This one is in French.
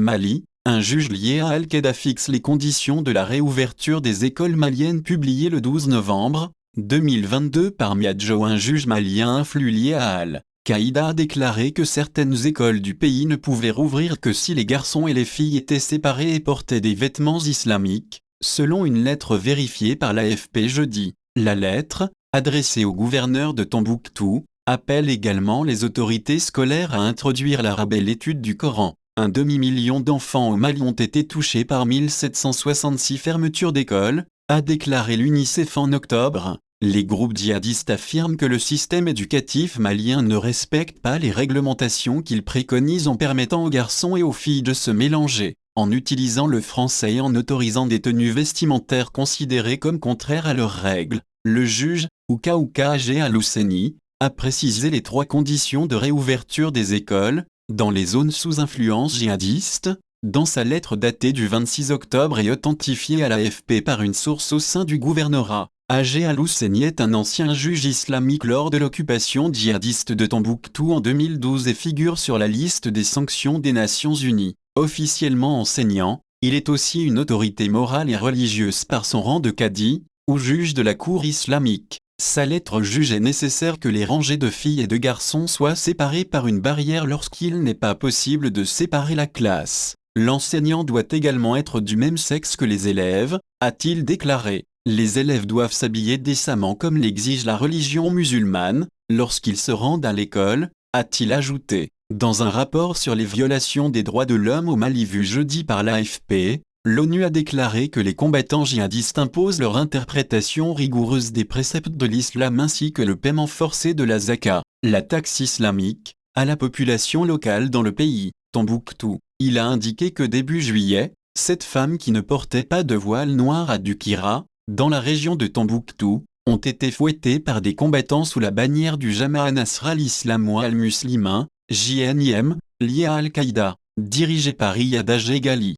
Mali, un juge lié à Al-Qaïda fixe les conditions de la réouverture des écoles maliennes publié le 12 novembre 2022 par Miadjo. Un juge malien influent lié à Al-Qaïda a déclaré que certaines écoles du pays ne pouvaient rouvrir que si les garçons et les filles étaient séparés et portaient des vêtements islamiques, selon une lettre vérifiée par l'AFP jeudi. La lettre, adressée au gouverneur de Tombouctou, appelle également les autorités scolaires à introduire l'arabe et l'étude du Coran. Un demi-million d'enfants au Mali ont été touchés par 1766 fermetures d'écoles, a déclaré l'UNICEF en octobre. Les groupes djihadistes affirment que le système éducatif malien ne respecte pas les réglementations qu'ils préconisent en permettant aux garçons et aux filles de se mélanger, en utilisant le français et en autorisant des tenues vestimentaires considérées comme contraires à leurs règles. Le juge, Oukouka Agé Al-Husseini, a précisé les 3 conditions de réouverture des écoles, dans les zones sous influence djihadiste, dans sa lettre datée du 26 octobre et authentifiée à l'AFP par une source au sein du gouvernorat. Agé Al-Husseini est un ancien juge islamique lors de l'occupation djihadiste de Tombouctou en 2012 et figure sur la liste des sanctions des Nations Unies. Officiellement enseignant, il est aussi une autorité morale et religieuse par son rang de cadi, ou juge de la cour islamique. Sa lettre jugeait nécessaire que les rangées de filles et de garçons soient séparées par une barrière lorsqu'il n'est pas possible de séparer la classe. L'enseignant doit également être du même sexe que les élèves, a-t-il déclaré. Les élèves doivent s'habiller décemment comme l'exige la religion musulmane, lorsqu'ils se rendent à l'école, a-t-il ajouté. Dans un rapport sur les violations des droits de l'homme au Mali vu jeudi par l'AFP, l'ONU a déclaré que les combattants djihadistes imposent leur interprétation rigoureuse des préceptes de l'islam ainsi que le paiement forcé de la zaka, la taxe islamique, à la population locale dans le pays, Tombouctou. Il a indiqué que début juillet, 7 femmes qui ne portaient pas de voile noir à Dukira, dans la région de Tombouctou, ont été fouettées par des combattants sous la bannière du Jama'a Nasr al-Islam al-Muslimin, JNIM, lié à Al-Qaïda, dirigé par Iyad Ghali.